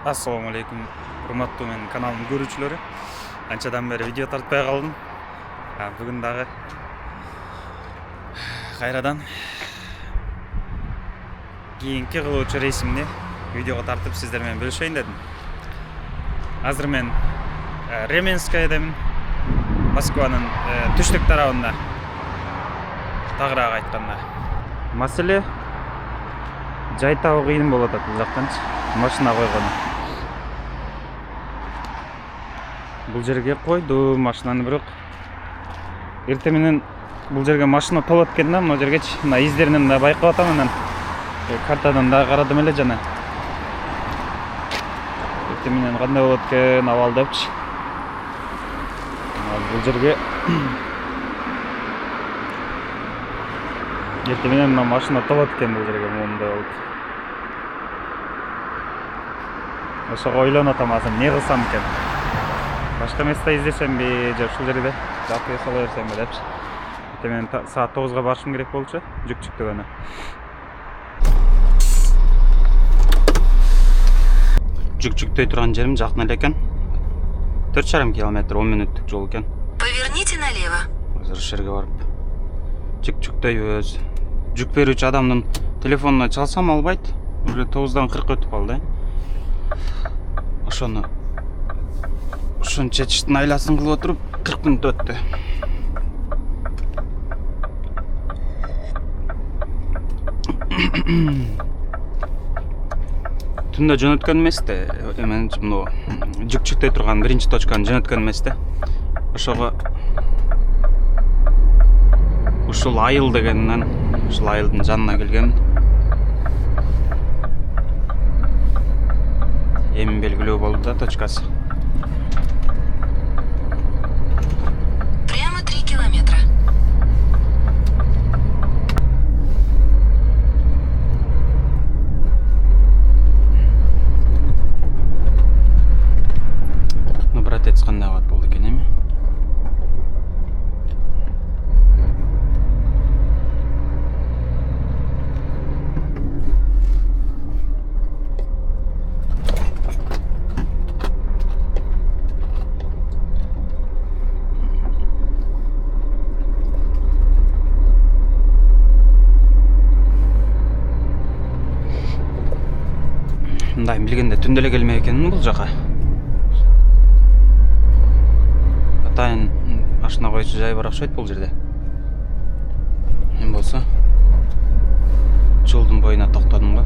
Assalamu alaikum, урматтуу менин каналымдын көрүүчүлөрү. Анчадан бери видео тартпай калдым. Бүгүн дагы кайрадан кийинки кылуучу рейсимди видеого тартып сиздер менен бөлүшөйүн дедим. Азыр мен Ременскайдамын, Москванын түштүк тарабында. Тагыраак айтканда, маселе жай табуу кыйын болот бул жактанчы. Машина койгону. Бул жерге койду машинаны, бирок эрте менен бул жерге машина толот экен да, мына жергечи. Мына издеринен да байкап атам, анан картадан да карадым эле жана. Эрте менен кандай болот экен абал депчи. Бул жерге эрте менен мына машина толот экен бул жерге, моундай болот. Ошого ойлонуп атам, азыр эмне кылсам экен? Башка место издесемби же ушул жерде жапкы сала берсемби депчи. Мен саат 9-га барышым керек болчу, жүк-жүктөгөнө. Жүк-жүктөй турган жерим жакын эле экен. 4,5 километр, 10 мүнөттүк жол экен. Поверните налево. Азыр ушул жерге барып жүк-жүктөйбүз. Жүк берүүчү адамдын телефонуна чалсам албайт. Уже 9-дан 40 өтүп калды. Ошону чечиштин айласын кылып отуруп 40 мүнөт өттү. Түндө жөнөткөн эместе, эмен мына жүк-жүктөй турган биринчи точканы жөнөткөн эместе. Ошого ушул айыл дегеннен, ушул айылдын жанына келгем. Эми белгилүү болду да точкасы. Прямо 3 километра. Ну, братец, кандай абат болду экен эми? Мындайын билгенде түндө эле келмек экенмин бул жака. Атайын машина койчу жай бар окшойт бул жерде. Мен болсо жолдун боюна токтодум го.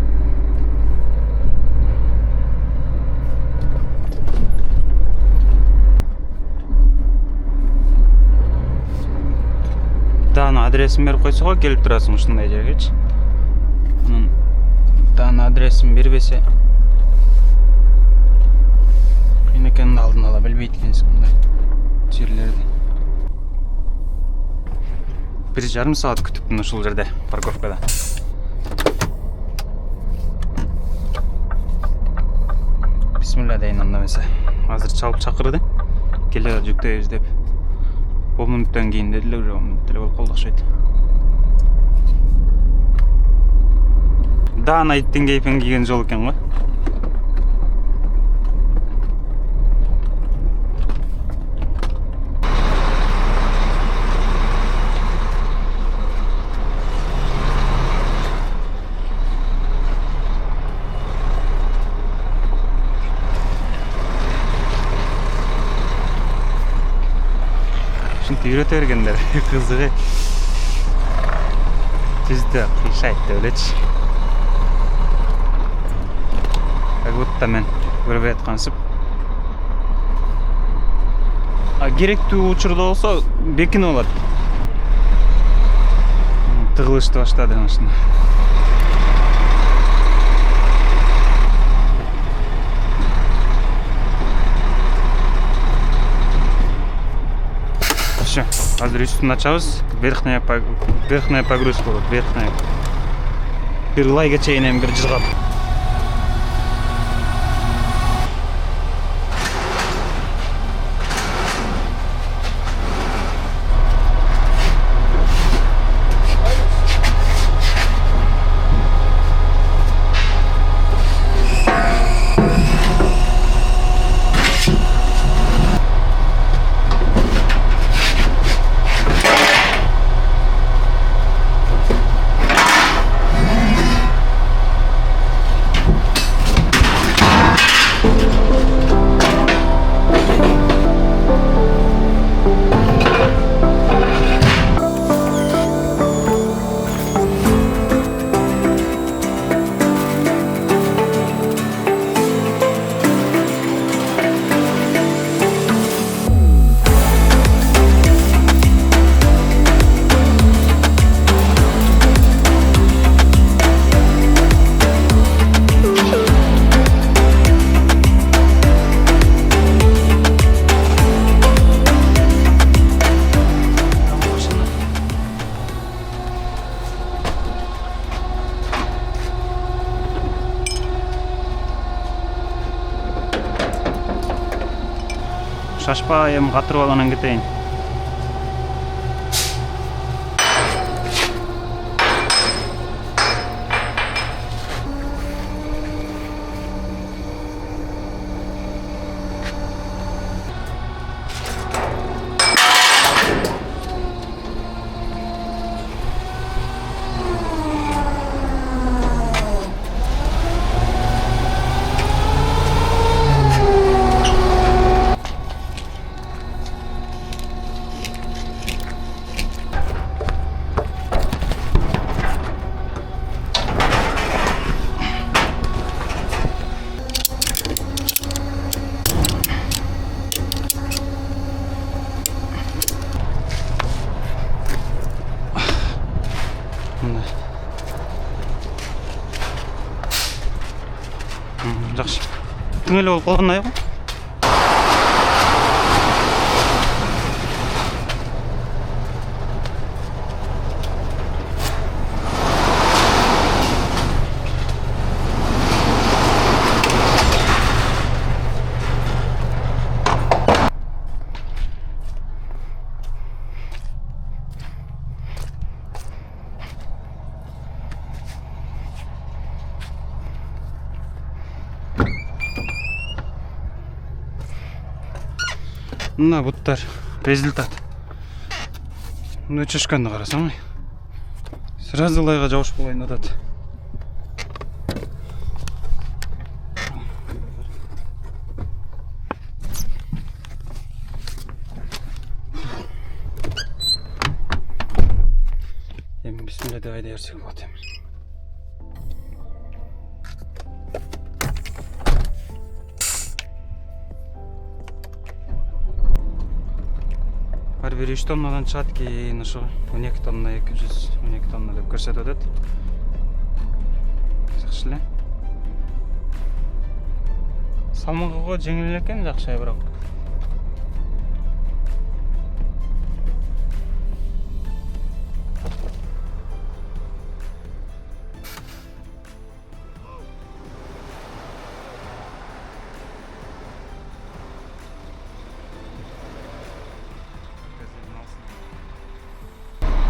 Дана адресин берип койсо го, келип турасың ушундай жергечи. Анан дана адресин бербесе экенин алдын ала билбейт экенсиң мындай жерлерди. 1,5 саат күтүптүм ушул жерде, парковкада. Бисмилла дейин анда эмесе. Азыр чалып чакырды. Келе жүктөйбүз деп. 10 мүнөттөн кийин дедилер, уже 10 мүнөт эле болуп калды окшойт. Дана иттин кейпин кийген жол экен го. Ушинтип үйрөтө бергендер, кызыгы. Түздө кыйшайт деп элечи. Как будто мен көрбөй аткансып. Керектүү учурда болсо бекинип алат. Тыгылышты баштады машина. Азыр үстүн ачабыз. Верхняя погрузка болот, верхняя. Бир ылайга чейин эми бир жыргап. шашпай эми катырып алгандан кетейин. Жакшы. Түңөлүп болуп калган айгы. Мына буттар результат. Мына чөшкөндү карасаң, сразу лайга жабыш болайын атат. Эми бисмилла деп айдай берсек болот эми. Ар бир 3 тоннадан чыгат, кийин ошо 12 тонна, 212 тонна деп көрсөтүп атат. Жакшы эле. Салмагы жеңил экен, жакшы, бирок.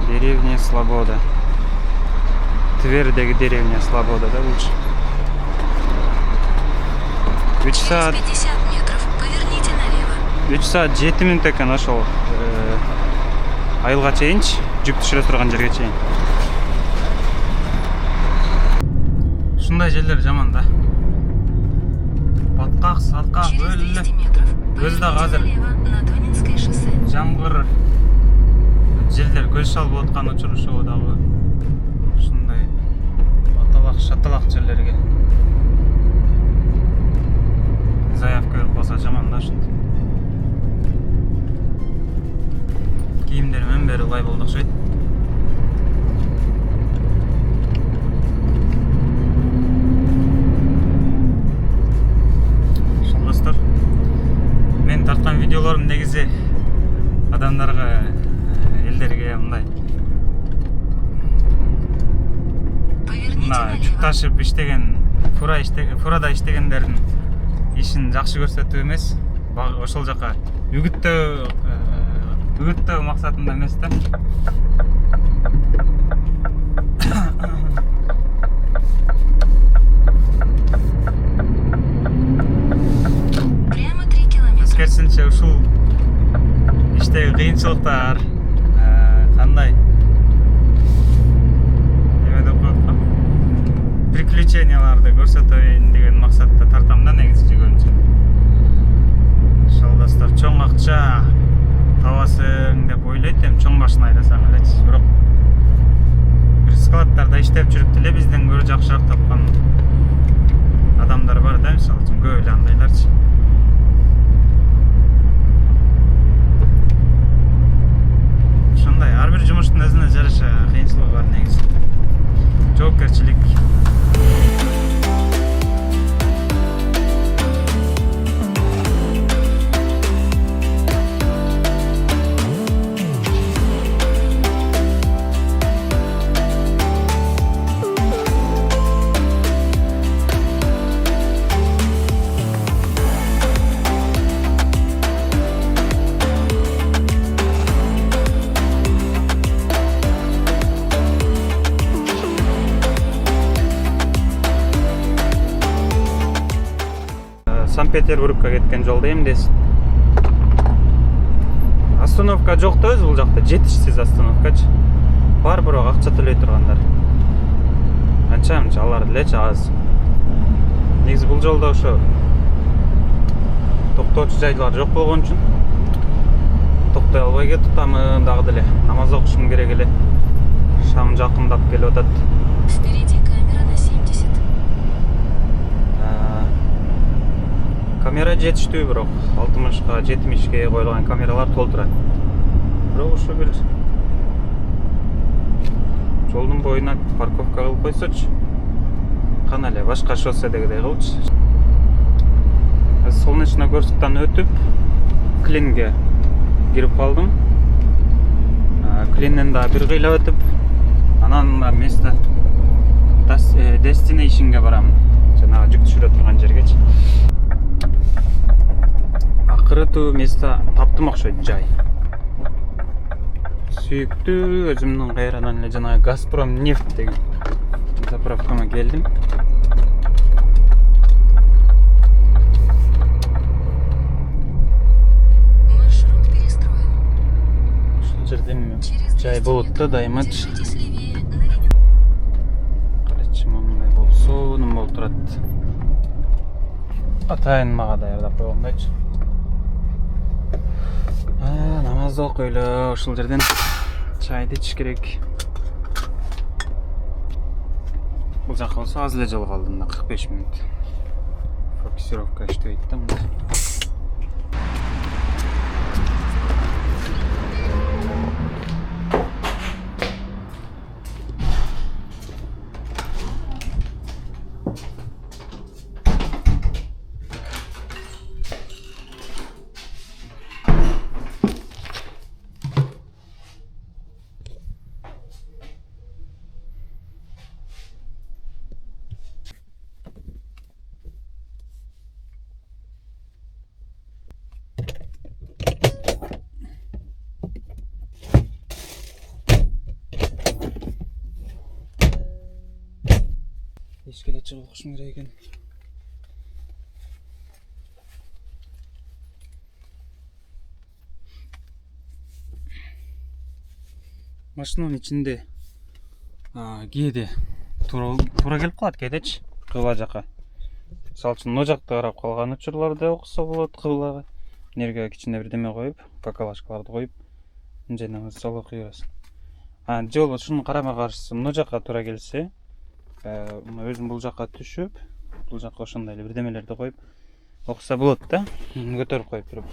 Деревня Слобода. Твердая деревня Слобода, да, лучше? 3 саат 50 метров. Поверните налево. 3 саат 7 мүнөт экен ошол. Айылга чейинчи, жүк түшүрө турган жерге чейин. Ушундай жерлер жаман да. Баткак, саткак, Через өлү 200 метров. Өзі дағы Поверните азыр. налево на Тонинское шоссе. Жамгыр желдер көз шалып аткан учурушуу дагы ушундай аталак шаталак жерлерге заявка берип калса жаман да ушинтип. Кийимдерим бери лай болду окшойт. Ошол достор, мен тарткан видеолорум негизи адамдарга, элдерге мындай Поверните жүк налево. ташып иштеген, фурада иштегендердин ишин жакшы көрсөтүү эмес, ошол жака үгүттөө максатында эмес да. Прямо 3 километра. Керісінше ушул иштеги кыйынчылыктар кандай эме деп коет го, приключенияларды көрсөтөйүн деген максатта тартам да негизи жүгөнчү. Ошол достор, чоң акча табасың деп ойлойт эми, чоң башын айдасаң элечи, бирок бир складтарда иштеп жүрүп деле бизден көрө жакшыраак тапкан адамдар бар да, мисалы үчүн көп эле андайларчы. Ошондой ар бир жумуштун өзүнө жараша кыйынчылыгы бар негизи. Жоопкерчилик. Санкт-Петербургка кеткен жолда эмдесин. Остановка жок да өзү бул жакта, жетишсиз остановкачы. Бар бирок акча төлөй тургандар. Анча алар делечи аз. Негизи бул жолдо ошо токтоочу жайлар жок болгон үчүн токтой албай кетип атамын дагы деле. Намаз окушум керек эле. Шам жакындап келип атат. Впереди камера на 70. Камера жетиштүү, бирок 60га 70ге коюлган камералар толтурат. Бирок ошо бир жолдун боюна парковка кылып койсочу. Кана эле башка шосседегидей кылчу. Солнечногорсктан өтүп Клинге кирип калдым. Клиннен да бир кыйлап өтүп, анан место destination'га барам. Жанагы жүк түшүрө турган жергечи. Акыры туу место таптым окшойт, жай. Сүйүктүү өзүмдүн кайрадан эле жанагы Газпром нефть деген заправкама келдим. Маршрут перестроен. Ушул жерден жай болот да дайымачы. Держитесь левее на Ленин. Карачы мындай болсо, нем болуп турат. Атайын мага даярдап койгондойчу. Намазды окуйлу, ушул жерден чайды ичиш керек. Бул жака болсо аз эле жол калды, 45 мүнөт. Фокусировка иштебейт да мында. Ешкеле чыгып окушум керек экен. Машинанын ичинде кээде туура келип калат кээдечи кыбла жака. Мисалы үчүн мына жакта карап калган учурларда окуса болот кыблага. Нерге кичине бирдеме коюп, какалашкаларды коюп, жана сол окуй бересиң. Же болбосо ушунун карама каршысы мына жака туура келсе, өзүм бул жака түшүп, бул жака ошондой эле бирдемелерди коюп окуса болот да, көтөрүп коюп туруп.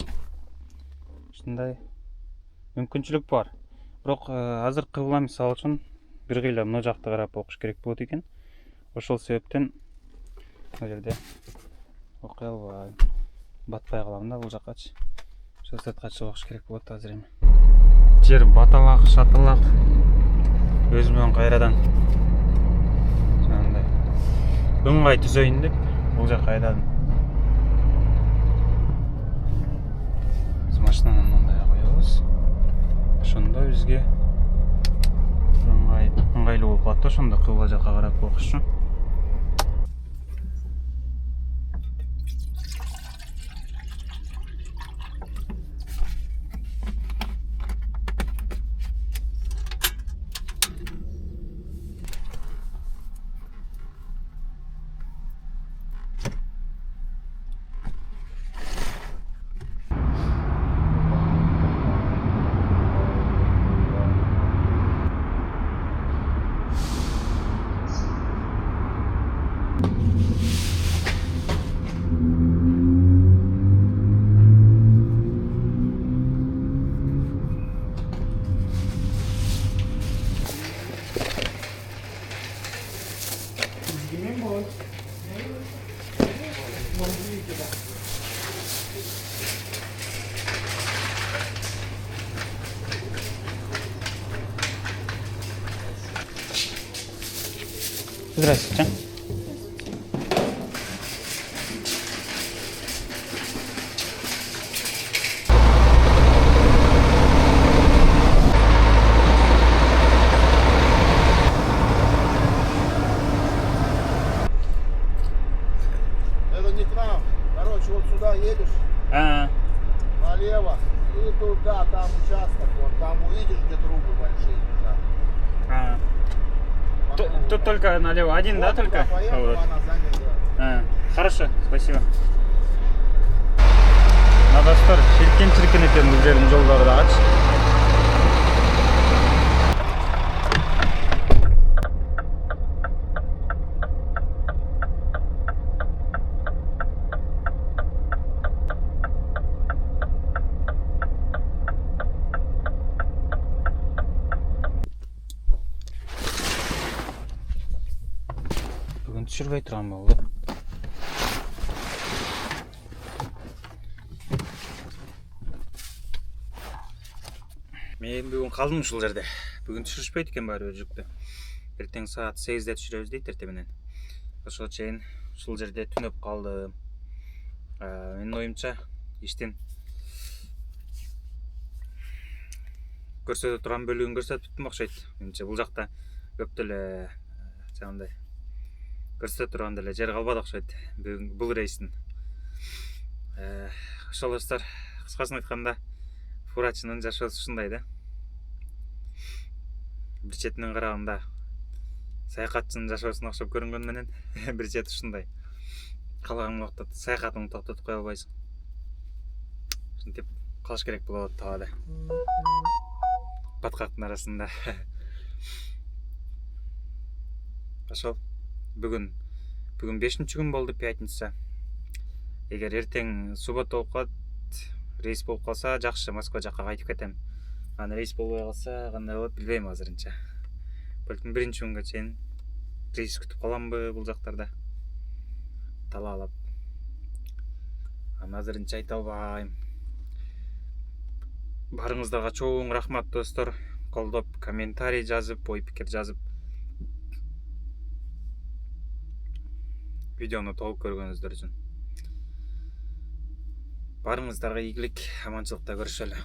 Ушундай мүмкүнчүлүк бар. Бирок азыр кыбла мисалы үчүн бир кыйла мына жакты карап окуш керек болот экен. Ошол себептен бул жерде окуй албайм. Батпай калам да бул жакачы. Ошол сыртка чыгып окуш керек болот азыр эми. Жер баталак, шаталак. Өзүмөн кайрадан жанагындай ыңгай түзөйүн деп бул жака айдадым. Биз машинаны мындай коебуз. Ошондо бизге ыңгайлуу болуп калат да, ошондо кыбла жака карап окуш үчүн. Здравствуйте. Это не к нам, дорога. короче, вот сюда едешь, А, налево, и туда, там участок, вон, там увидишь, где трубы большие лежат. а. По Тут, кругу. тут только налево один, да, Вот только? туда поехал, Поворот. она за ней, да. Хорошо, спасибо. Достар, шелкен-шіркен екен бұл жердің жолдары да ач. Бүгін түсірбей тұрған болды. Мен бүгін қалдым ушул жерде. Бүгін түшүрүшпөйт экен баары бир жүктү. Эртең саат 8-де түшүрөбүз дейт эртең. Ошого чейин ушул жерде түнөп калдым. Менин оюмча иштин көрсөтө турган бөлүгүн көрсөтүптүм окшойт. Менимче бул жакта көп деле жанагындай көрсөтө турган деле жер калбады окшойт бул рейстин. Ошол достор, кыскасын айтканда, фурачынын жашоосу ушундай да. Бир четинен караганда саякатчынын жашоосуна окшоп көрүнгөнү менен бир чети ушундай. Калаган убакта саякатыңды токтотуп кое албайсың. Ушинтип калыш керек болот табада. Баткактын арасында. Ошол бүгүн 5-нчи күн болду, пятница. Эгер эртең суббота болуп калат, рейс болуп калса, жакшы, Москва жакка кайтып кетем. Аны рейс болбой калса, кандай болот билбейм азырынча. Бәлким 1-нчи күнгө чейин рейс күтүп каламбы бул жактарда. Талаалап. Аны азырынча айта албайм. Барыңыздарга чоң рахмат достор. Колдоп, комментарий жазып, ой пикир жазып, видеону толук көргөнүздөр үчүн. Барыңыздарга ийгилик, аманчылыкта көрүшөлү.